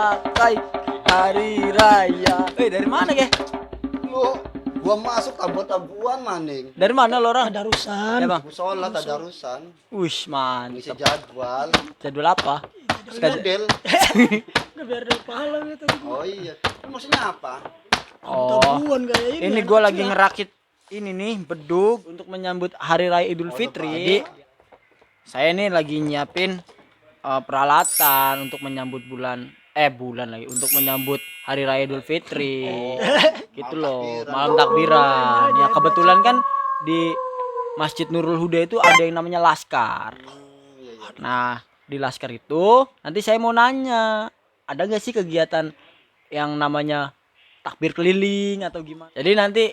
pakai hari raya. Dari mana ke? Lu gua masuk tabu-tabuan maning. Dari mana lo orang? Tadarusan. Ya bang. Sholat tadarusan. Wih Ngisi mantap. jadwal. Jadwal apa? Model. Nggak biar ada pahala ya tadi. Oh iya. Itu maksudnya apa? Oh, Tabuan kayak ini gue lagi ngerakit ini nih bedug untuk menyambut Hari Raya Idul Fitri. Saya nih lagi nyiapin peralatan untuk menyambut bulan lagi untuk menyambut Hari Raya Idul Fitri. Gitu loh, malam takbiran. Ya kebetulan kan di Masjid Nurul Huda itu ada yang namanya laskar. Nah, di laskar itu nanti saya mau nanya, ada gak sih kegiatan yang namanya takbir keliling atau gimana? Jadi nanti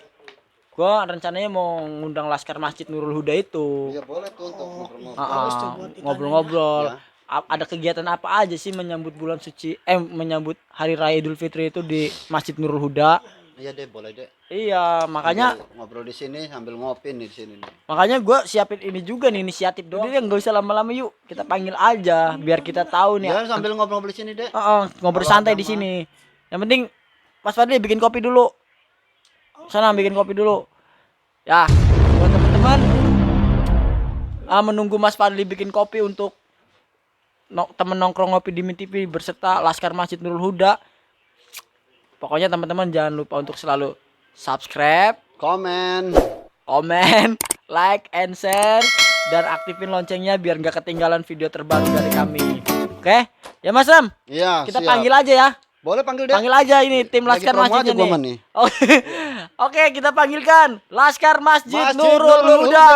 gua rencananya mau ngundang laskar Masjid Nurul Huda itu. Iya boleh tuh untuk ngobrol-ngobrol. Ngobrol-ngobrol. Ya. Ada kegiatan apa aja sih menyambut bulan suci menyambut Hari Raya Idul Fitri itu di Masjid Nurul Huda? Iya deh, boleh deh. Iya, makanya ngobrol di sini sambil ngopi nih di sini nih. makanya gua siapin ini juga nih, inisiatif doang. Jadi nggak usah lama-lama, yuk kita panggil aja biar kita tahu nih. Ya sambil ngobrol-ngobrol di sini deh. Ngobrol santai di sini. Yang penting Mas Fadli bikin kopi dulu. Sana bikin kopi dulu. Ya, buat teman-teman menunggu Mas Fadli bikin kopi untuk temen nongkrong ngopi di Min TV berserta Laskar Masjid Nurul Huda. Pokoknya teman-teman jangan lupa untuk selalu subscribe, Komen, like and share dan aktifin loncengnya biar nggak ketinggalan video terbaru dari kami. Oke? Ya Mas Ram? Iya, Kita siap. panggil aja ya. Boleh panggil deh. Panggil aja ini tim Lagi Laskar promo Masjidnya aja gua mah nih. nih. Oke, kita panggilkan Laskar Masjid Masjid Nurul Nurul Huda.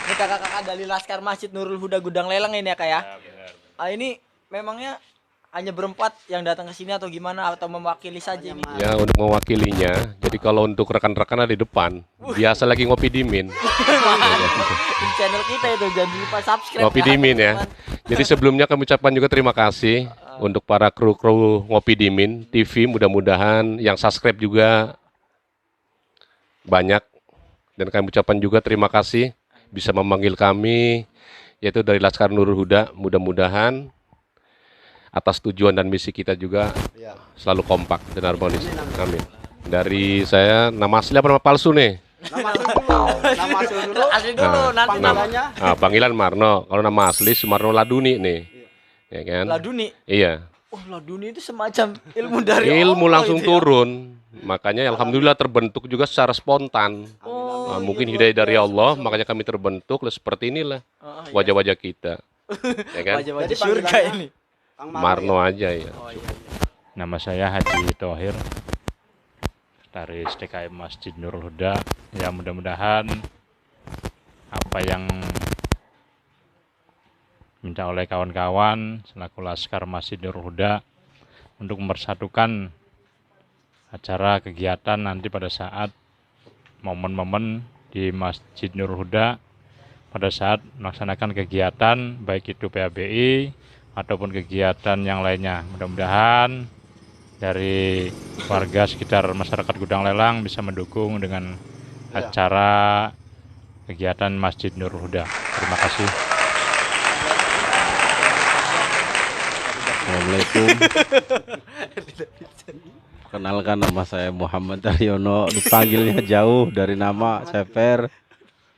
Ini kakak-kakak dari Laskar Masjid Nurul Huda Gudang Lelang ini ya kak ya? Ini memangnya hanya berempat yang datang ke sini atau gimana atau mewakili saja ini? Ya untuk mewakilinya. Jadi kalau untuk rekan-rekan ada di depan, biasa lagi ngopi di Min. Di channel kita itu jangan lupa subscribe. Ngopi di Min ya. Jadi sebelumnya kami ucapkan juga terima kasih untuk para kru-kru Ngopi di Min TV. Mudah-mudahan yang subscribe juga banyak. Dan kami ucapkan juga terima kasih bisa memanggil kami, yaitu dari Laskar Nurul Huda. Mudah-mudahan atas tujuan dan misi kita juga selalu kompak dan harmonis. Amin. Dari saya, nama asli apa nama palsu nih? Nama asli dulu. Nama asli dulu. Asli dulu nanti Panggilannya. Panggilan Marno. Kalau nama asli Sumarno Laduni nih. Ya kan? Laduni. Iya. Oh, Laduni itu semacam ilmu dari Ilmu Allah langsung itu ya? turun. Makanya alhamdulillah terbentuk juga secara spontan. Mungkin hidayah dari Allah, makanya kami terbentuk seperti inilah wajah-wajah kita. Ya kan? Wajah-wajah surga ini. Kang Marno aja ya. Nama saya Haji Thohir dari STKM Masjid Nurul Huda. Ya mudah-mudahan apa yang minta oleh kawan-kawan selaku Laskar Masjid Nurul Huda untuk mempersatukan acara kegiatan nanti pada saat momen-momen di Masjid Nurul Huda pada saat melaksanakan kegiatan baik itu PABI ataupun kegiatan yang lainnya. Mudah-mudahan dari warga sekitar masyarakat Gudang Lelang bisa mendukung dengan acara kegiatan Masjid Nurul Huda. Terima kasih. Assalamualaikum. Kenalkan, nama saya Muhammad Daryono, dipanggilnya jauh dari nama Sefer.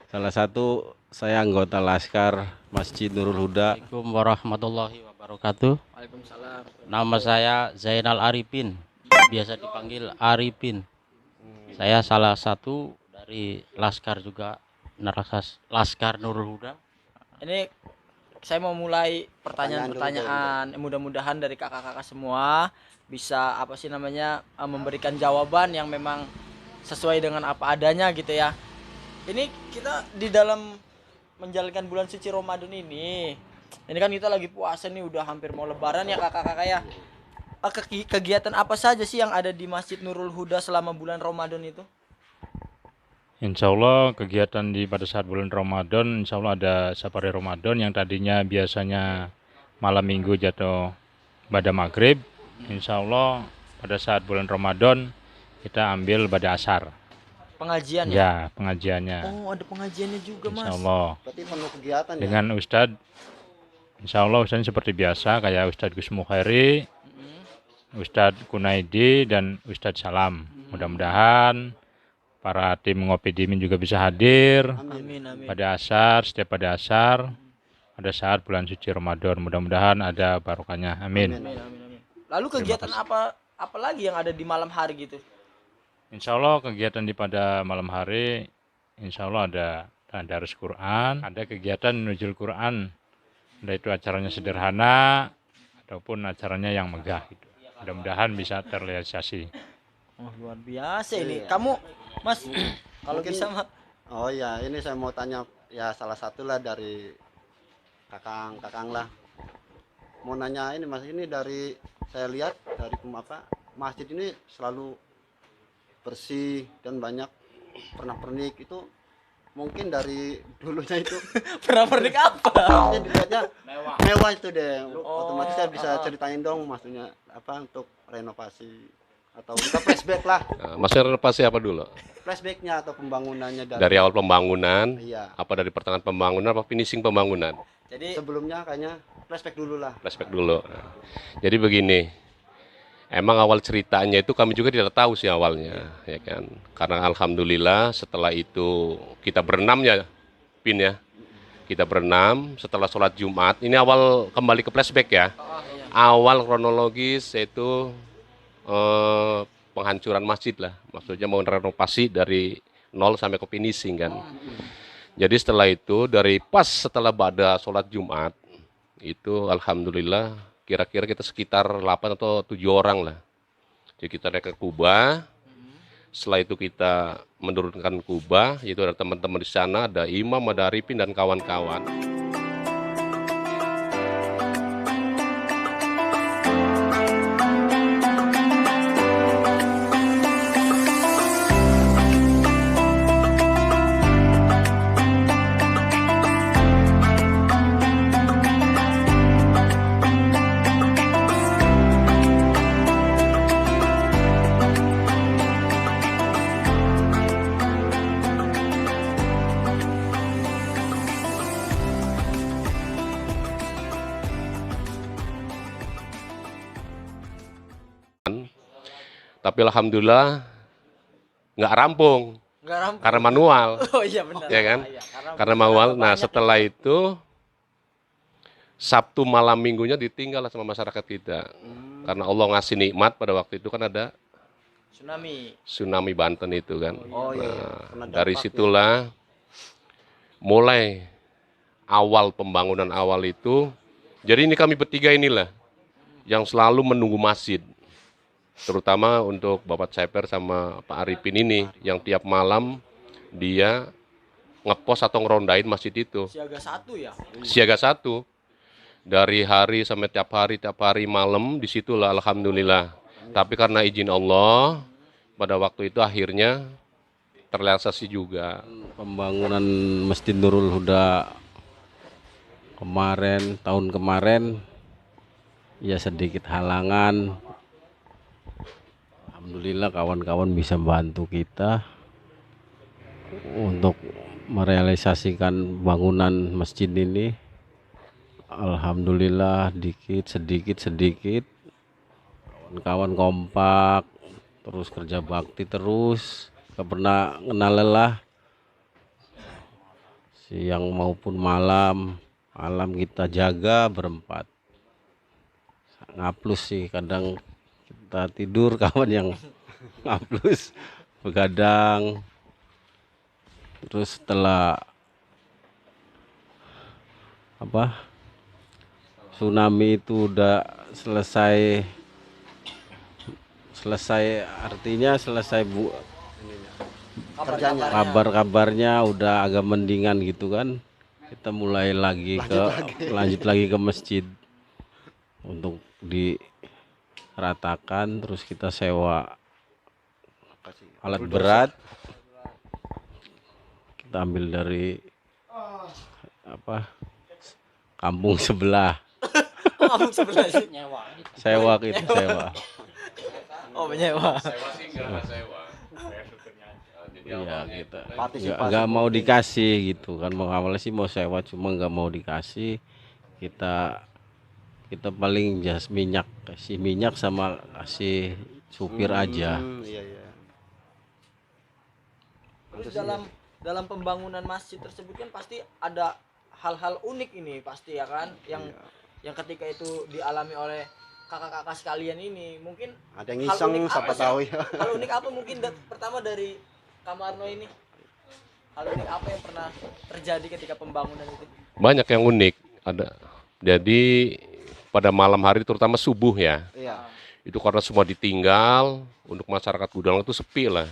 Salah satu saya anggota Laskar Masjid Nurul Huda. Assalamualaikum warahmatullahi wabarakatuh. Waalaikumsalam. Nama saya Zainal Arifin, biasa dipanggil Arifin. Saya salah satu dari Laskar juga, Laskar Nurul Huda. Ini saya mau mulai pertanyaan-pertanyaan. Mudah-mudahan dari kakak-kakak semua bisa memberikan jawaban yang memang sesuai dengan apa adanya gitu ya. Ini kita di dalam menjalankan bulan suci Ramadan ini Ini kan kita lagi puasa nih, udah hampir mau lebaran ya kakak-kakak ya. Kegiatan apa saja sih yang ada di Masjid Nurul Huda selama bulan Ramadan itu? Insya Allah kegiatan pada saat bulan Ramadan, insya Allah ada safari Ramadan yang tadinya biasanya malam minggu jatuh pada maghrib. Insya Allah pada saat bulan Ramadan kita ambil pada asar. Pengajian ya? Ya, pengajiannya. Oh, ada pengajiannya juga mas. Insya Allah. Berarti penuh kegiatan ya. Dengan Ustadz, insya Allah Ustadz seperti biasa kayak Ustadz Gus Mukhairi, Ustadz Kunaidi, dan Ustadz Salam. Mudah-mudahan para tim Ngopi Dimin juga bisa hadir Amin amin. pada asar, setiap pada asar, pada saat bulan suci Ramadan. Mudah-mudahan ada barokahnya. Amin. Amin amin amin. Lalu kegiatan apa lagi yang ada di malam hari gitu? Insya Allah kegiatan pada malam hari, insya Allah ada tadarus Quran, ada kegiatan nuzul Quran, ada itu acaranya sederhana ataupun acaranya yang megah. Gitu. Mudah-mudahan bisa terrealisasi. Oh luar biasa ini. Kamu mas, kalau Mungkin- bisa Mak. Oh iya, ini saya mau tanya ya salah satu lah dari kakang lah. Mau nanya ini mas, ini dari saya lihat dari masjid ini selalu bersih dan banyak pernak-pernik itu, mungkin dari dulunya itu Pernah pernik apa? maksudnya dilihatnya mewah itu deh. Otomatis saya bisa ceritain dong maksudnya apa untuk renovasi atau kita flashback lah, Nah, maksudnya renovasi apa dulu? flashbacknya atau pembangunannya Dari awal pembangunan, iya apa dari pertengahan pembangunan, apa finishing pembangunan? Jadi sebelumnya kayaknya flashback dulu lah. Flashback dulu. Nah, jadi begini, emang awal ceritanya itu kami juga tidak tahu sih awalnya, ya kan? Karena alhamdulillah setelah itu kita berenam ya, Pin ya. Kita berenam setelah sholat Jumat. Ini awal kembali ke flashback ya. Awal kronologis yaitu penghancuran masjid lah. Maksudnya mau renovasi dari nol sampai ke finishing kan. Jadi setelah itu dari pas setelah pada sholat Jumat itu alhamdulillah kira-kira kita sekitar 8 atau 7 orang lah. Jadi kita naik ke Kuba. Setelah itu kita menurunkan Kuba, yaitu ada teman-teman di sana, ada Imam, ada Arifin dan kawan-kawan. Tapi alhamdulillah nggak rampung nggak rampung. karena manual, Oh iya benar. ya kan? Iya, Karena manual. Nah banyak setelah itu Sabtu malam minggunya ditinggal lah sama masyarakat kita. Karena Allah ngasih nikmat pada waktu itu kan ada tsunami Banten itu kan. Oh iya, Nah, kena dari dampak situlah mulai awal pembangunan awal itu. Jadi ini kami bertiga inilah yang selalu menunggu masjid. Terutama untuk Bapak Ceper sama Pak Arifin ini yang tiap malam dia ngepos atau ngerondain masjid itu. siaga satu ya. Siaga satu. Dari hari sampai tiap hari malam disitulah alhamdulillah. Tapi karena izin Allah pada waktu itu akhirnya terrealisasi juga. Pembangunan Masjid Nurul Huda tahun kemarin ya sedikit halangan. Alhamdulillah kawan-kawan bisa bantu kita untuk merealisasikan bangunan masjid ini. Alhamdulillah sedikit kawan-kawan kompak, terus kerja bakti terus, gak pernah kenal lelah, siang maupun malam kita jaga berempat. Ngaplus sih kadang kita tidur, kawan yang ngaplus begadang. Terus setelah tsunami itu udah selesai artinya selesai kerjanya. kabar-kabarnya udah agak mendingan gitu kan. kita mulai lagi lanjut lagi ke masjid untuk diratakan, terus kita sewa alat berat, kita ambil dari kampung sebelah, Kamu sebelah sih. sewa kita sewa. Oh, menyewa. Iya kita Partisipasi nggak mau dikasih gitu kan, mau awalnya sih mau sewa cuma nggak mau dikasih. Kita paling jas minyak, kasih minyak sama kasih supir aja. Iya iya. Terus dalam pembangunan masjid tersebut kan pasti ada hal-hal unik ini pasti ya kan, yang ketika itu dialami oleh kakak-kakak sekalian ini, mungkin Ada yang hal iseng unik siapa apa sih? tahu ya. Hal unik apa mungkin pertama dari Kamarno ini? Hal unik apa yang pernah terjadi ketika pembangunan itu? Banyak yang unik ada. Jadi pada malam hari terutama subuh ya, Iya. itu karena semua ditinggal, untuk masyarakat Gudang itu sepi lah.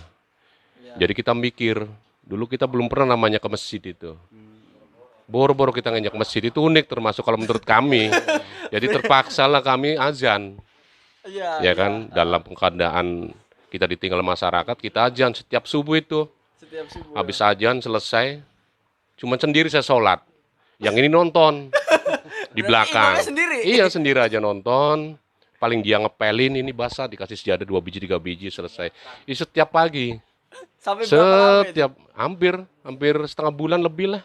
Jadi kita mikir, dulu kita belum pernah namanya ke masjid itu. Boro-boro kita nginjak masjid itu unik, termasuk kalau menurut kami. Jadi terpaksa lah kami azan. Iya. Ya kan, dalam keadaan kita ditinggal masyarakat, kita azan setiap subuh itu. Setiap subuh. Habis azan selesai, cuma sendiri saya sholat. Yang ini nonton di belakang. imamnya sendiri? Iya, sendiri aja nonton. Paling dia ngepelin, ini basah, dikasih sejadah 2 biji 3 biji selesai. Ini setiap pagi. Sampai berapa lama itu? Setiap hampir setengah bulan lebih lah.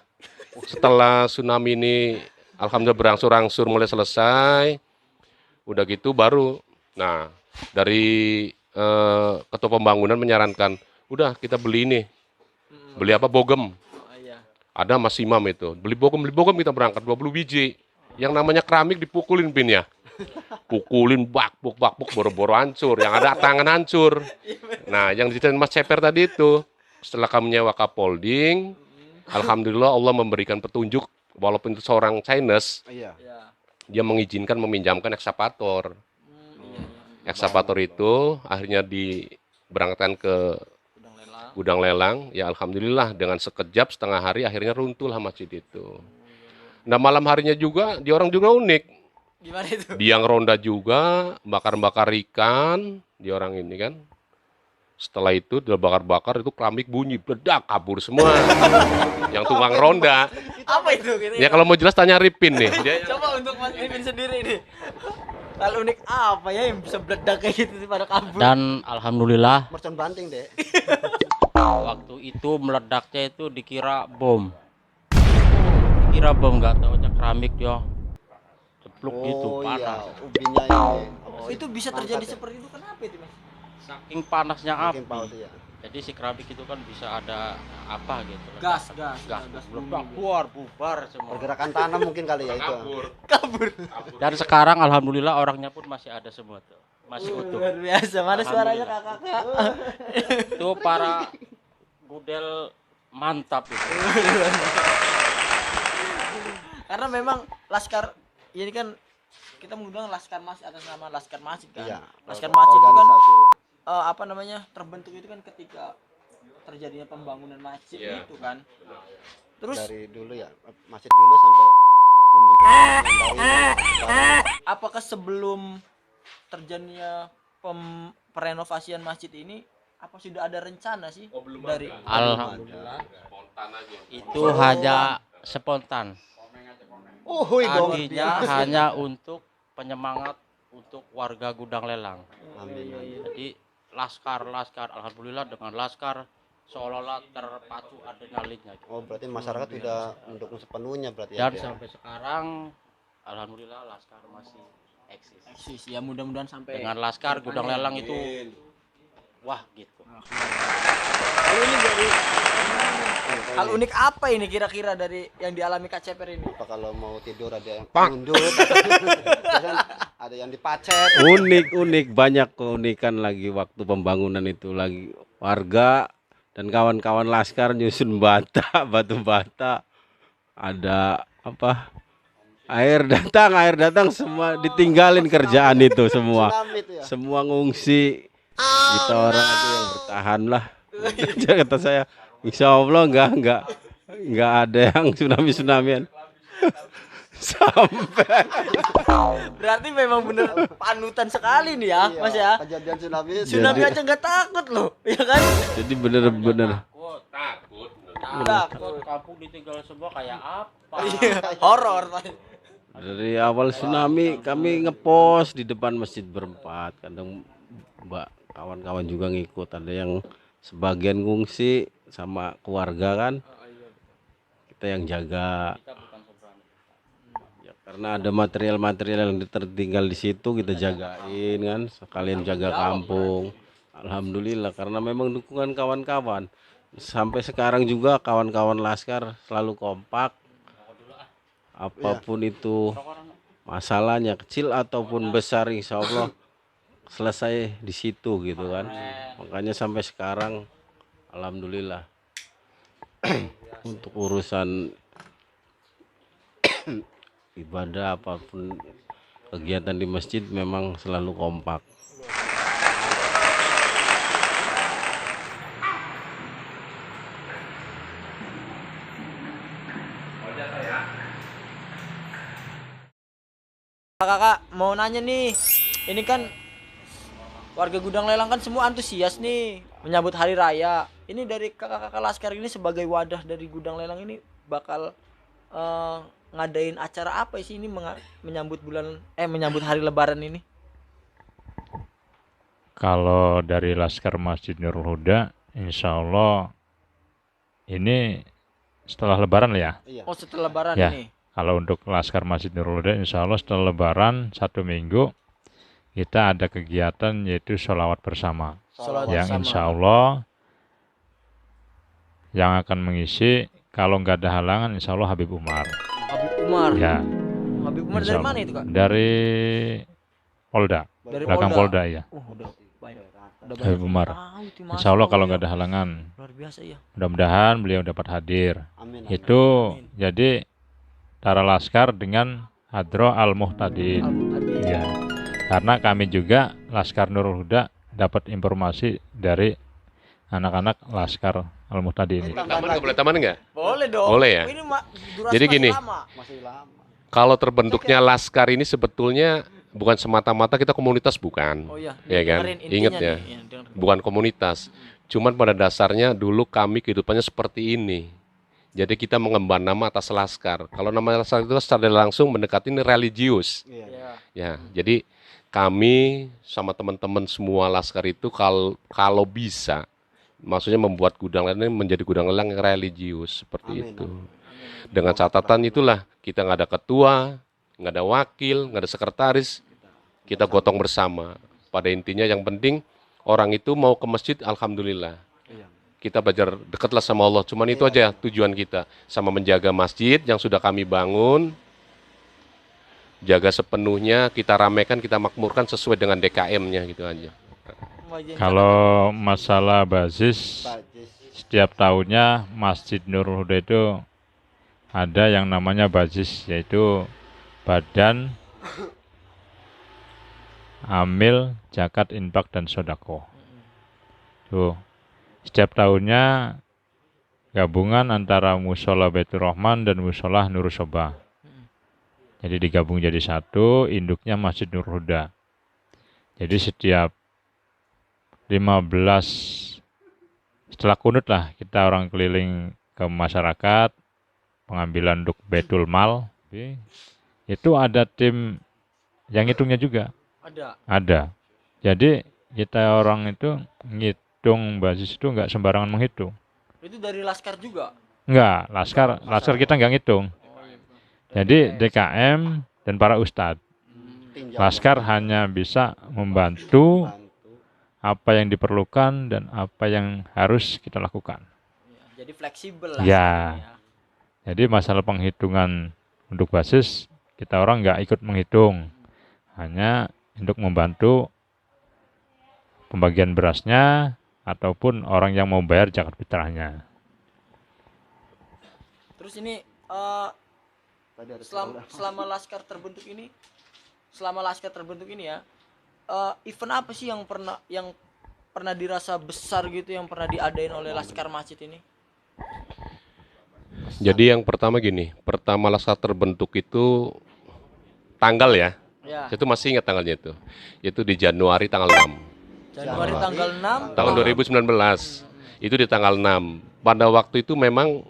Setelah tsunami ini alhamdulillah berangsur-angsur mulai selesai. Udah gitu baru. Nah, dari ketua pembangunan menyarankan, udah kita beli ini. Beli apa? Bogem. Oh, iya. Ada Mas Imam itu. Beli bogem kita berangkat 20 biji. Yang namanya keramik dipukulin pinnya. Pukulin bakbuk boro-boro hancur. Yang ada tangan hancur. Nah, yang diceritain Mas Ceper tadi itu, setelah kami nyewa Kapolding, alhamdulillah Allah memberikan petunjuk, walaupun itu seorang Chinese, Iya. Iya. dia mengizinkan meminjamkan ekskavator. Ekskavator itu akhirnya diberangkatkan ke gudang lelang. Ya alhamdulillah dengan sekejap setengah hari akhirnya runtuhlah masjid itu. Nah malam harinya juga dia orang juga unik. Gimana itu? Dia ngeronda juga, bakar-bakar ikan, dia orang ini kan. Setelah itu dia bakar-bakar itu keramik bunyi, bedak kabur semua. Yang tukang ronda. Apa itu? Ya kalau mau jelas tanya Ripin nih. Dia Coba untuk Mas Pipin sendiri nih. Hal unik apa ya yang bisa meledak kayak gitu sih pada kabur? Dan alhamdulillah Mercon banting deh. waktu itu meledaknya itu dikira bom. Dikira bom, nggak tahu aja keramik dia cepluk gitu, Oh iya, panas. ubinya ini. Oh, itu bisa terjadi seperti itu kenapa itu, Mas? Saking panasnya Makin api. paut ya. Jadi si keramik itu kan bisa ada apa gitu. Gas. gas meledak, bubar semua. Pergerakan tanah mungkin kali ya itu. Kabur. Dan sekarang alhamdulillah orangnya pun masih ada semua tuh. Masih utuh. Luar biasa. Mana suaranya kakak-kakak? Itu para gudel mantap itu. Karena memang Laskar ini kan kita mengundang Laskar Masjid atas nama Laskar Masjid kan. Iya. Laskar Masjid itu kan Organisasi lah. apa namanya terbentuk itu kan ketika terjadinya pembangunan masjid Iya. itu kan. Terus Dari dulu ya, masjid dulu sampai membentuk yang baru. apakah sebelum terjadinya perenovasian masjid ini apa sudah ada rencana sih dari Alhamdulillah. Itu hanya spontan. Uhuy dong. Tadinya hanya untuk penyemangat untuk warga Gudang Lelang. Amin. Jadi laskar alhamdulillah dengan laskar seolah-olah terpacu adrenalinnya. Oh berarti masyarakat sudah mendukung sepenuhnya berarti ya. Dan sampai sekarang alhamdulillah laskar masih eksis. eksis ya mudah-mudahan sampai Dengan laskar Gudang Lelang itu wah gitu. Lalu ini dari hal unik apa ini kira-kira dari yang dialami Kak Ceper ini? Apa kalau mau tidur ada yang mundur, ada yang dipacet. Unik banyak keunikan lagi waktu pembangunan itu, lagi warga dan kawan-kawan laskar nyusun batu bata, ada apa, air datang semua ditinggalin kerjaan itu semua. Tsunami itu ya. Semua ngungsi. Kita orang itu yang bertahan lah. Kata saya, insya Allah enggak nggak ada yang tsunamian. Sampai Berarti memang bener panutan sekali nih ya, Iya, Mas ya. kejadian tsunami. Tsunami aja nggak takut loh, ya kan? jadi bener-bener Takut. Takut. Kampung ditinggal semua kayak apa? Horor. dari awal tsunami kami ngepost di depan masjid berempat. Kadang kawan-kawan juga ngikut. Ada yang sebagian ngungsi sama keluarga kan. Kita yang jaga. Ya, karena ada material-material yang tertinggal di situ kita jagain kan. Sekalian jaga kampung. Alhamdulillah karena memang dukungan kawan-kawan. Sampai sekarang juga kawan-kawan Laskar selalu kompak. Apapun itu masalahnya kecil ataupun besar insya Allah selesai di situ gitu kan. Makanya sampai sekarang alhamdulillah untuk urusan ibadah apapun kegiatan di masjid memang selalu kompak. Kakak mau nanya nih, ini kan warga Gudang Lelang kan semua antusias nih menyambut hari raya. Ini dari kakak-kakak Laskar ini sebagai wadah dari Gudang Lelang ini bakal ngadain acara apa sih ini menyambut menyambut hari Lebaran ini? Kalau dari Laskar Masjid Nurul Huda, insya Allah ini setelah Lebaran lah ya. Iya. Oh setelah Lebaran Ya. ini. Kalau untuk Laskar Masjid Nurul Huda, insya Allah setelah Lebaran 1 minggu kita ada kegiatan yaitu sholawat bersama. Sholawat Yang bersama. insya Allah yang akan mengisi kalau nggak ada halangan insya Allah Habib Umar. Habib Umar. Ya, Habib Umar insya dari Allah. mana itu kak? Dari Polda, Dari belakang Polda ya. Udah banyak. Udah Habib Umar. Tahu itu, Insya Allah Mas. kalau nggak ada halangan, Luar biasa ya. mudah-mudahan beliau dapat hadir. Amin. Itu jadi Tara Laskar dengan Hadro Al-Muhtadin. Ya. Karena kami juga Laskar Nurul Huda dapat informasi dari anak-anak Laskar Al-Muhtadin. Taman nggak boleh taman nggak? Boleh dong. Boleh ya? Ini durasi Jadi masih gini. lama. Masih lama. Kalau terbentuknya Laskar ini sebetulnya bukan semata-mata kita komunitas, bukan. Oh iya. Ya kan? dengerin intinya Ingat ya. nih. Iya, dengerin. Bukan komunitas. Cuman pada dasarnya dulu kami kehidupannya seperti ini. Jadi kita mengemban nama atas Laskar. Kalau nama Laskar itu secara langsung mendekati religius. Iya. Iya. Ya, jadi kami sama teman-teman semua Laskar itu kalau bisa, maksudnya membuat Gudang Lelang ini menjadi Gudang Lelang yang religius seperti Amin, itu. amin. Dengan catatan itulah kita nggak ada ketua, nggak ada wakil, nggak ada sekretaris, kita gotong bersama. Pada intinya yang penting orang itu mau ke masjid, alhamdulillah. Iya. Kita belajar dekatlah sama Allah. Cuman itu aja tujuan kita, sama menjaga masjid yang sudah kami bangun. Jaga sepenuhnya, kita ramekan, kita makmurkan sesuai dengan DKM-nya gitu aja. Kalau masalah basis, Bajis. setiap tahunnya Masjid Nurul Huda itu ada yang namanya basis, yaitu Badan Amil Zakat Infak dan Sodako. Tuh, setiap tahunnya gabungan antara Musola Baitur Rahman dan Musola Nurul Sobah. Jadi digabung jadi satu, induknya Masjid Nurul Huda. Jadi setiap 15 setelah kunut lah kita orang keliling ke masyarakat, pengambilan untuk Baitul Mal. Itu ada tim yang ngitungnya juga. Ada. Jadi kita orang itu ngitung basis itu nggak sembarangan menghitung. Itu dari Laskar juga. Enggak, Laskar kita nggak ngitung. Jadi DKM dan para ustadz. Tinjau. Laskar hanya bisa membantu Bantu. apa yang diperlukan dan apa yang harus kita lakukan. Jadi fleksibel lah. Ya. sebenarnya. Jadi masalah penghitungan untuk basis kita orang nggak ikut menghitung, hanya untuk membantu pembagian berasnya ataupun orang yang mau bayar zakat fitrahnya. Terus ini Tadi ada selama Laskar terbentuk ini, ya, event apa sih yang pernah dirasa besar gitu yang pernah diadain oleh Laskar Masjid ini? Jadi yang pertama gini, pertama Laskar terbentuk itu tanggal ya. Ya. Saya tuh masih ingat tanggalnya itu. Itu di Januari tanggal 6. Januari tanggal 6 Tahun 2019. Itu di tanggal 6. Pada waktu itu memang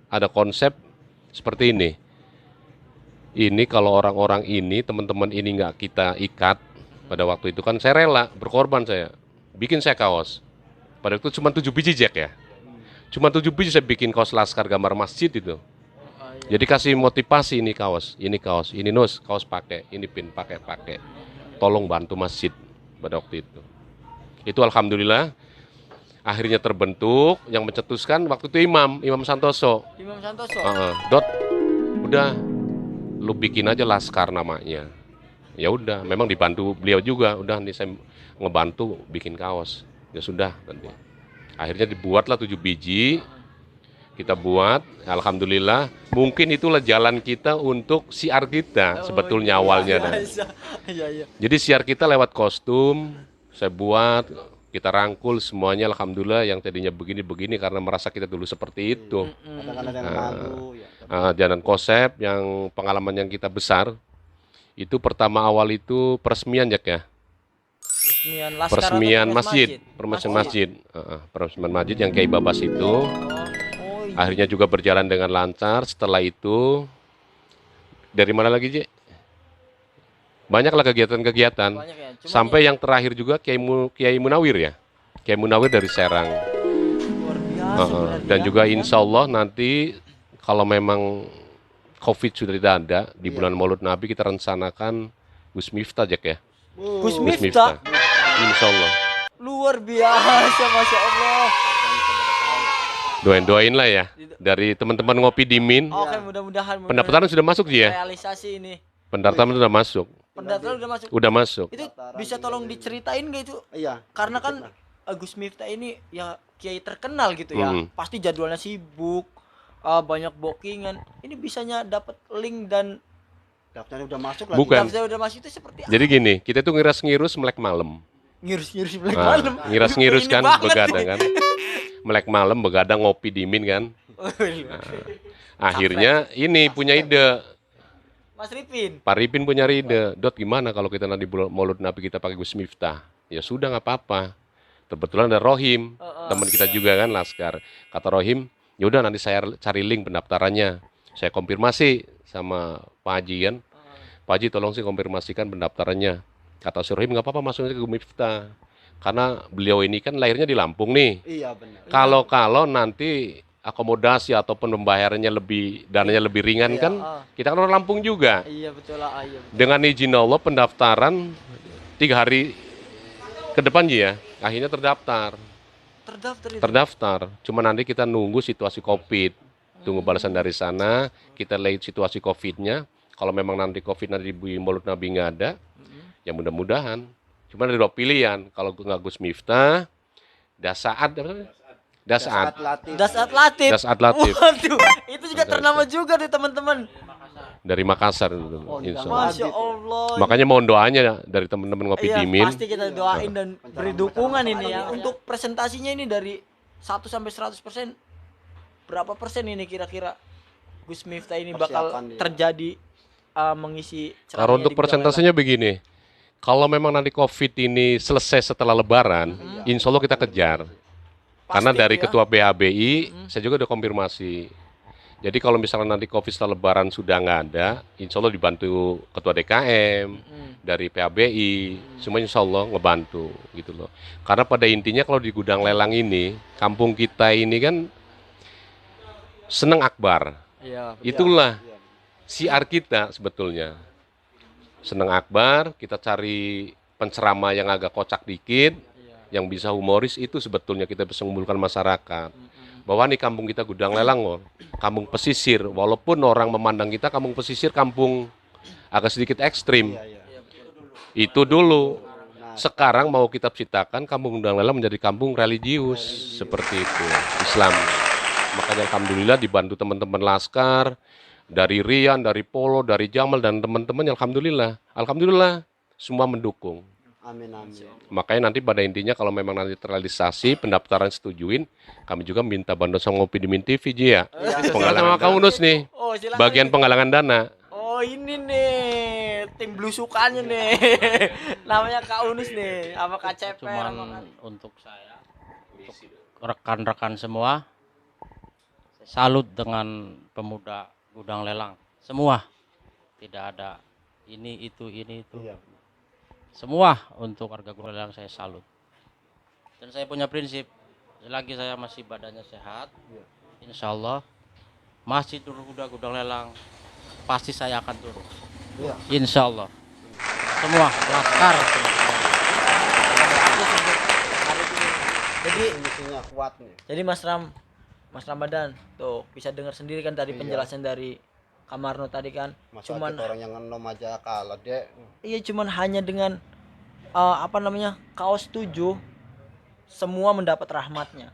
ada konsep seperti ini. Ini kalau orang-orang ini, teman-teman ini nggak kita ikat, pada waktu itu kan saya rela, berkorban saya. Bikin saya kaos. Pada waktu itu cuma 7 biji Jack ya. Cuma 7 biji saya bikin kaos Laskar gambar masjid itu. Jadi kasih motivasi ini kaos, ini Nus, kaos pakai, ini pin pakai. Tolong bantu masjid pada waktu itu. Itu alhamdulillah akhirnya terbentuk, yang mencetuskan waktu itu Imam Santoso. Imam Santoso. Dot, udah lu bikin aja Laskar namanya. Ya udah, memang dibantu beliau juga. Udah nih saya ngebantu bikin kaos. Ya sudah nanti. Akhirnya dibuatlah 7 biji. Kita buat, alhamdulillah. Mungkin itulah jalan kita untuk siar kita sebetulnya awalnya. Iya. Jadi siar kita lewat kostum, saya buat, kita rangkul semuanya, alhamdulillah yang tadinya begini-begini karena merasa kita dulu seperti itu. Kadang-kadang ada yang malu ya. Jalan konsep yang pengalaman yang kita besar, itu pertama awal itu peresmian Jack ya. Peresmian Laskar Peresmian atau masjid. Peresmian masjid yang Kiai Babas itu. Akhirnya juga berjalan dengan lancar. Setelah itu, dari mana lagi Jack? Banyaklah kegiatan-kegiatan. Banyak ya. Cuma Sampai yang terakhir juga Kiai Munawir ya. Kiai Munawir dari Serang. luar biasa berarti Dan ya. juga insya Allah nanti kalau memang COVID sudah tidak ada, di bulan Maulud Nabi kita rencanakan Gus Miftah Jack ya. Gus Gus Miftah. Insya Allah. Luar biasa, Masya Allah. Doain lah ya. Dari teman-teman ngopi di Min. Oke, mudah-mudahan Pendaftaran sudah masuk Ji ya? realisasi ini. Pendaftaran sudah masuk. Pendaftaran udah masuk. Udah masuk. Itu bisa tolong diceritain gak itu? Iya. Karena kan Gus Miftah ini ya kiai terkenal gitu ya. Pasti jadwalnya sibuk, banyak bookingan. Ini bisanya dapat link dan Daftarnya udah masuk lagi. Bukan. daftar udah masuk itu seperti apa? Jadi gini, kita tuh ngiras-ngirus melek malam. Ngirus-ngirus balik malam. Ngiras-ngirus Ini kan, banget begadang nih. kan. Melek malam, begadang ngopi di Min kan. Akhirnya ini punya ide. Mas Ripin. Pak Ripin punya ide. Dot gimana kalau kita nanti Maulud Nabi kita pakai Gus Miftah? Ya sudah nggak apa-apa. Kebetulan ada Rohim, teman kita juga kan Laskar. Kata Rohim, yaudah nanti saya cari link pendaftarannya. Saya konfirmasi sama Pak Haji kan. Pak Haji tolong sih konfirmasikan pendaftarannya. Kata si Rohim nggak apa-apa masuknya ke Miftah. Karena beliau ini kan lahirnya di Lampung nih. Iya benar. Kalau nanti akomodasi ataupun pembayarannya lebih, dananya lebih ringan kan, kita kan orang Lampung juga. Iya betul lah, iya. Betul. Dengan izin Allah pendaftaran 3 hari ke depan Ji ya, akhirnya terdaftar. Terdaftar. Cuma nanti kita nunggu situasi COVID. Tunggu balasan dari sana, kita lihat situasi COVID-nya. Kalau memang nanti COVID nanti di Maulud Nabi nggak ada, ya mudah-mudahan. Cuma ada 2 pilihan. Kalau nggak Gus Miftah, Dasaat Latif. Dasat Latif. Dasaat Latif Waduh, itu juga ternama juga nih teman-teman. dari Makassar. Insya Allah. Masya Allah. Makanya mohon doanya dari teman-teman ngopi Iya, di Min. pasti kita doain dan beri dukungan ini ya. Untuk presentasinya ini dari 1 sampai 100%, berapa persen ini kira-kira Gus Miftah ini bakal Persiapan dia. terjadi mengisi ceramahnya Kalau untuk di Gudang persentasenya begini, kalau memang nanti COVID ini selesai setelah Lebaran, insya Allah kita kejar. Karena Pasti dari ya. Ketua BHBI, saya juga udah konfirmasi. Jadi kalau misalnya nanti COVID setelah Lebaran sudah nggak ada, insya Allah dibantu Ketua DKM, dari PHBI, semua insya Allah ngebantu gitu loh. Karena pada intinya kalau di gudang lelang ini, kampung kita ini kan seneng akbar. Iya. Itulah siar kita sebetulnya. Seneng akbar, kita cari penceramah yang agak kocak dikit, yang bisa humoris, itu sebetulnya kita bisa mengumpulkan masyarakat. Bahwa nih kampung kita gudang lelang loh, kampung pesisir. Walaupun orang memandang kita kampung pesisir, kampung agak sedikit ekstrim. Itu dulu. Sekarang mau kita ciptakan kampung gudang lelang menjadi kampung religius, seperti itu, Islam. Makanya alhamdulillah dibantu teman-teman Laskar, dari Rian, dari Polo, dari Jamal dan teman-teman, alhamdulillah semua mendukung. Amin amin. Makanya nanti pada intinya kalau memang nanti terrealisasi, pendaftaran setujuin, kami juga minta bantuan sama Ngopi di Min TV, Ji ya. Penggalangan sama Kang Unus nih, Oh, silakan. bagian penggalangan dana. Oh, ini nih tim belusukannya nih. Namanya Kak Unus nih, apa KCP Cuman untuk saya, untuk rekan-rekan semua, saya salut dengan pemuda gudang lelang. Semua, tidak ada ini itu. Iya. Semua untuk warga gudang lelang saya salut. Dan saya punya prinsip, selagi saya masih badannya sehat, insya Allah Masjid Nurul Huda gudang lelang pasti saya akan turun. Iya. Insya Allah. Semua laskar. Jadi Misinya kuat nih. Jadi Mas Ramadan tuh bisa dengar sendiri kan tadi Iya. penjelasan dari Kamarno tadi kan. Masa Cuman kita orang yang ngenom aja kalah dek. iya cuman hanya dengan apa namanya kaos 7 semua mendapat rahmatnya.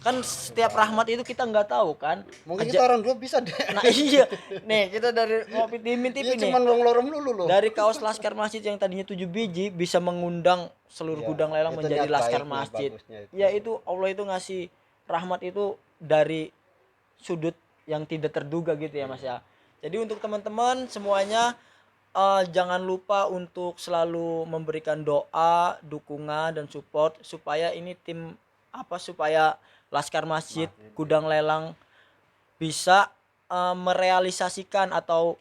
Kan setiap rahmat itu kita nggak tahu kan. Mungkin kita orang dua bisa dek. Nah iya, nih kita dari Ngopi di Min TV Iya nih. cuman lorong dulu loh. Dari kaos laskar masjid yang tadinya 7 biji bisa mengundang seluruh Iya, gudang lelang itu menjadi niat laskar baiknya, masjid. bagusnya itu. Ya itu Allah itu ngasih rahmat itu dari sudut yang tidak terduga gitu ya Mas ya. Jadi untuk teman-teman semuanya jangan lupa untuk selalu memberikan doa, dukungan dan support supaya ini supaya Laskar Masjid Gudang Lelang bisa merealisasikan atau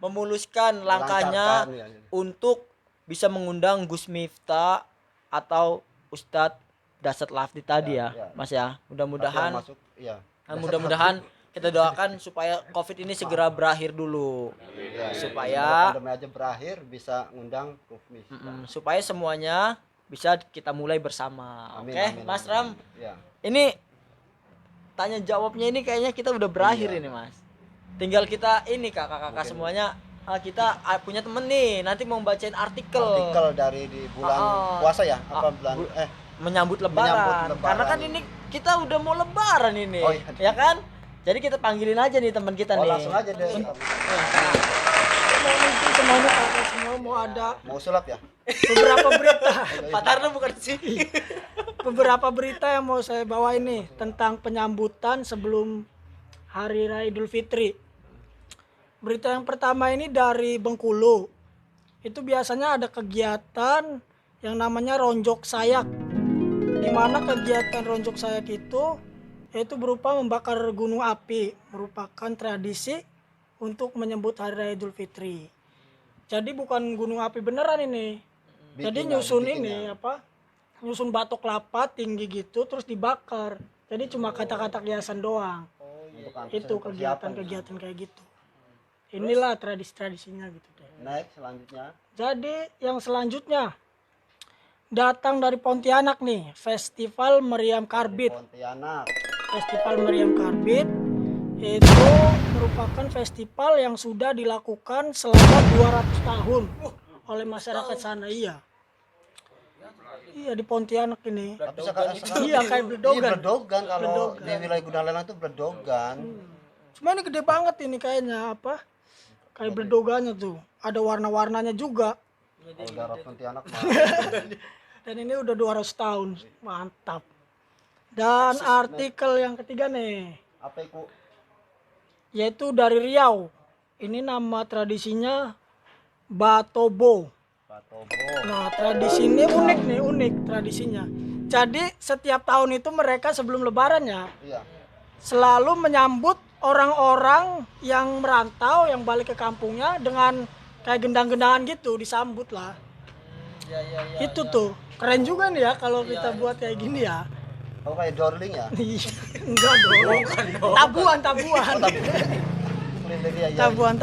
memuluskan langkahnya Melancarkan, ya. untuk bisa mengundang Gus Miftah atau Ustadz Dasat Lafdi tadi ya, Ya. Mas ya. Mudah-mudahan Masuk, iya. mudah-mudahan kita doakan supaya Covid ini segera berakhir dulu. Iya, Supaya pandemi aja berakhir bisa ngundang Kufmi. supaya semuanya bisa kita mulai bersama. Amin, Oke, amin, Mas amin. Ram. Iya. Ini tanya jawabnya ini kayaknya kita udah berakhir ini, Mas. Tinggal kita ini kakak-kakak semuanya kita punya temen nih, nanti mau bacain artikel Artikel dari di bulan puasa ya? Apa bulan menyambut lebaran. Menyambut lebaran. Karena kan ini kita udah mau lebaran ini. Oh, iya. Ya kan? Jadi kita panggilin aja nih teman kita oh, nih. langsung aja deh. Mau mungkin semuanya kakak semua mau ada Mau sulap ya? beberapa berita. Pak Tarno bukan sih. Beberapa berita yang mau saya bawa ini tentang penyambutan sebelum Hari Raya Idul Fitri. Berita yang pertama ini dari Bengkulu. Itu biasanya ada kegiatan yang namanya ronjok sayak. Di mana kegiatan ronjok sayak itu yaitu berupa membakar gunung api, merupakan tradisi untuk menyambut Hari Raya Idul Fitri. Jadi bukan gunung api beneran ini. Jadi nyusun ini nyusun batok kelapa tinggi gitu terus dibakar. Jadi cuma kata-kata hiasan doang. Itu kegiatan-kegiatan kayak gitu. Inilah tradisi-tradisinya gitu deh. Naik selanjutnya. Jadi yang selanjutnya datang dari Pontianak nih, Festival Meriam Karbit. Pontianak. Festival Meriam Karbit itu merupakan festival yang sudah dilakukan selama 200 tahun oleh masyarakat sana. Iya di Pontianak ini. Tapi sekarang Iya kayak Bledogan. Iya, Bledogan kalau Bledogan. di wilayah Gudang Lelang itu Bledogan. Cuma ini gede banget ini kayaknya kayak Bledogannya tuh. Ada warna-warnanya juga. Kalau daerah Pontianak mah. Dan ini udah 200 tahun. Mantap. Dan artikel yang ketiga nih, Apa itu? yaitu dari Riau. Ini nama tradisinya Batobo. Batobo. Nah, tradisi ini unik tradisinya. Jadi setiap tahun itu mereka sebelum lebarannya Iya. selalu menyambut orang-orang yang merantau, yang balik ke kampungnya dengan kayak gendang-gendangan gitu, disambut lah. Itu tuh keren juga nih ya kalau kita buat kayak gini ya. Oh kayak dorling ya? Enggak dong. Tabuan. Keliling ya. Tabuan.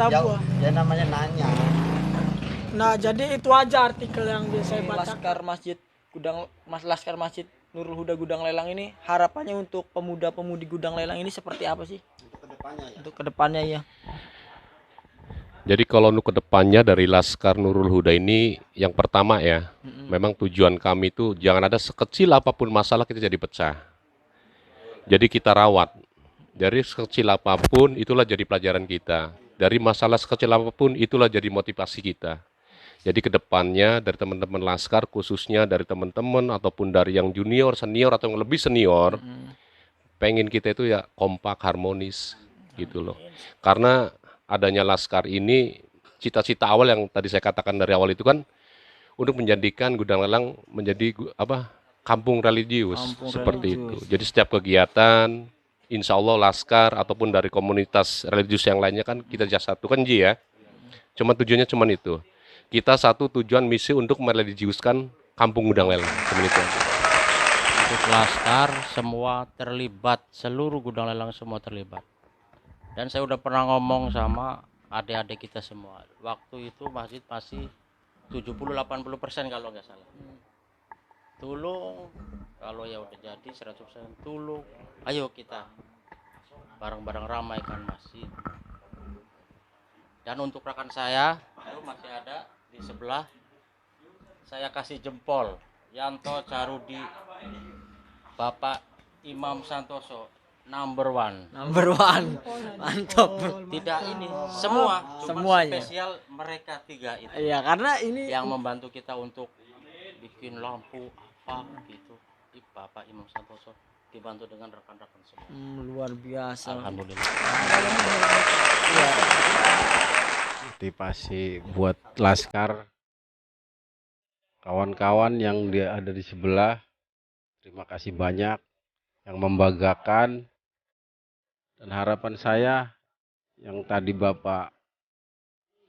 Ya namanya nanya. Nah, jadi itu aja artikel yang biasa saya baca. Laskar Masjid Nurul Huda Gudang Lelang ini harapannya untuk pemuda-pemudi Gudang Lelang ini seperti apa sih? Untuk kedepannya ya. Untuk kedepannya ya. Jadi kalau untuk kedepannya dari Laskar Nurul Huda ini yang pertama ya, memang tujuan kami itu jangan ada sekecil apapun masalah kita jadi pecah. Jadi kita rawat. Dari sekecil apapun itulah jadi pelajaran kita. Dari masalah sekecil apapun itulah jadi motivasi kita. Jadi kedepannya dari teman-teman Laskar, khususnya dari teman-teman ataupun dari yang junior, senior atau yang lebih senior, pengen kita itu ya kompak, harmonis gitu loh. Karena adanya Laskar ini, cita-cita awal yang tadi saya katakan dari awal itu kan untuk menjadikan Gudang Lelang menjadi kampung religius Kampung seperti religius. itu. Jadi setiap kegiatan, insya Allah Laskar ataupun dari komunitas religius yang lainnya kan kita satukan Ji ya. Cuma tujuannya cuma itu. Kita satu tujuan misi untuk mereligiuskan kampung Gudang Lelang. Cuma itu aja. Untuk Laskar semua terlibat, seluruh Gudang Lelang semua terlibat. Dan saya udah pernah ngomong sama adik-adik kita semua. Waktu itu masjid masih 70-80% kalau nggak salah. Tulung, kalau ya udah jadi 100% tulung. Ayo kita bareng-bareng ramaikan masjid. Dan untuk rekan saya, itu masih ada di sebelah, saya kasih jempol. Yanto Carudi, Bapak Imam Santoso, number one. Number one. Mantap. Tidak ini, semua, cuma Semuanya. spesial mereka tiga itu. Iya, karena ini Yang membantu kita untuk bikin lampu apa gitu. Bapak Imam Santoso dibantu dengan rekan-rekan semua. luar biasa. Alhamdulillah. Iya. Motivasi buat Laskar, kawan-kawan yang ada di sebelah, terima kasih banyak yang membanggakan. Dan harapan saya yang tadi Bapak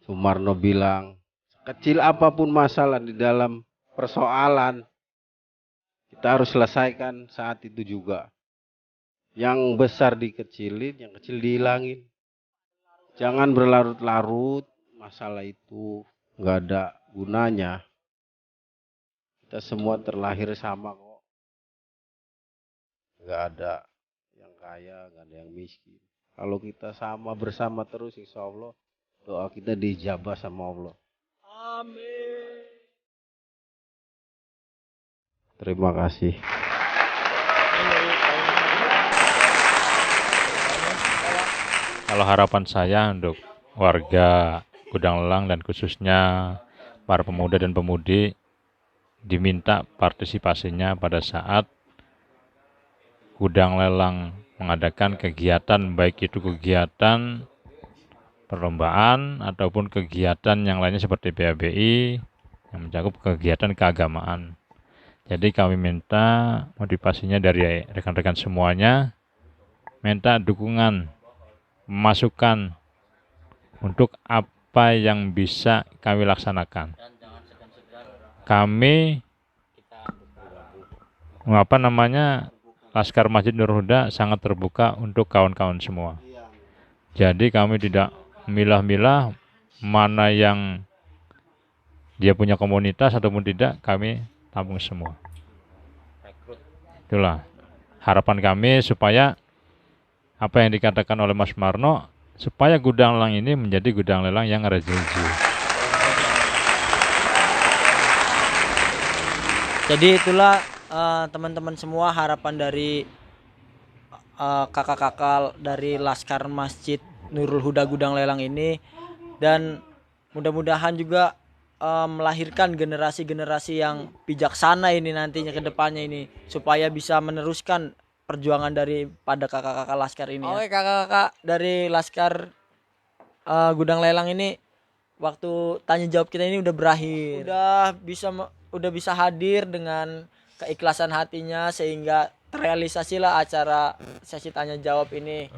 Sumarno bilang, kecil apapun masalah di dalam persoalan, kita harus selesaikan saat itu juga. Yang besar dikecilin, yang kecil dihilangin. Jangan berlarut-larut, masalah itu nggak ada gunanya. Kita semua terlahir sama kok. Nggak ada yang kaya, nggak ada yang miskin. Kalau kita sama bersama terus, insya Allah doa kita dijabah sama Allah. Amin. Terima kasih. Kalau harapan saya untuk warga Gudang Lelang dan khususnya para pemuda dan pemudi diminta partisipasinya pada saat Gudang Lelang mengadakan kegiatan, baik itu kegiatan perlombaan ataupun kegiatan yang lainnya seperti PABI yang mencakup kegiatan keagamaan. Jadi kami minta motivasinya dari rekan-rekan semuanya, minta dukungan, masukan untuk apa yang bisa kami laksanakan. Kami Laskar Masjid Nur Huda sangat terbuka untuk kawan-kawan semua. Jadi kami tidak milah-milah mana yang dia punya komunitas ataupun tidak, kami tampung semua. Itulah harapan kami supaya apa yang dikatakan oleh Mas Marno, supaya Gudang Lelang ini menjadi Gudang Lelang yang religius. Jadi itulah teman-teman semua harapan dari kakak-kakak dari Laskar Masjid Nurul Huda Gudang Lelang ini, dan mudah-mudahan juga melahirkan generasi-generasi yang bijaksana ini nantinya ke depannya ini, supaya bisa meneruskan perjuangan daripada kakak-kakak Laskar ini. Oke, kakak-kakak dari Laskar Gudang Lelang ini, waktu tanya jawab kita ini udah berakhir. Udah bisa hadir dengan keikhlasan hatinya sehingga terrealisasilah acara sesi tanya jawab ini.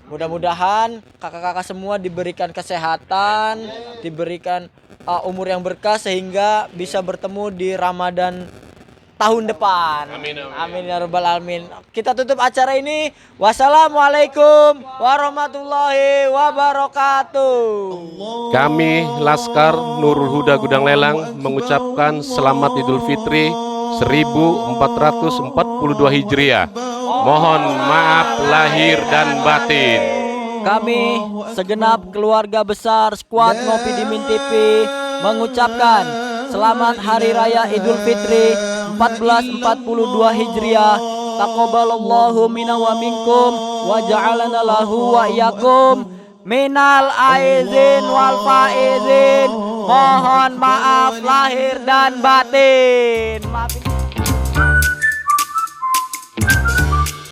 Mudah-mudahan kakak-kakak semua diberikan kesehatan, diberikan umur yang berkah sehingga bisa bertemu di Ramadan tahun depan. Amin ya rabbal alamin. Kita tutup acara ini. Wassalamualaikum warahmatullahi wabarakatuh. Kami Laskar Nurul Huda Gudang Lelang mengucapkan selamat Idul Fitri 1442 Hijriah. Mohon maaf lahir dan batin. Kami segenap keluarga besar Squad Ngopi di Min TV mengucapkan selamat Hari Raya Idul Fitri 1442 Hijriah. Taqabbalallahu minna wa minkum wa ja'alana lahu wa iyyakum. Minal aizin wal faizin. Mohon maaf lahir dan batin. Maafin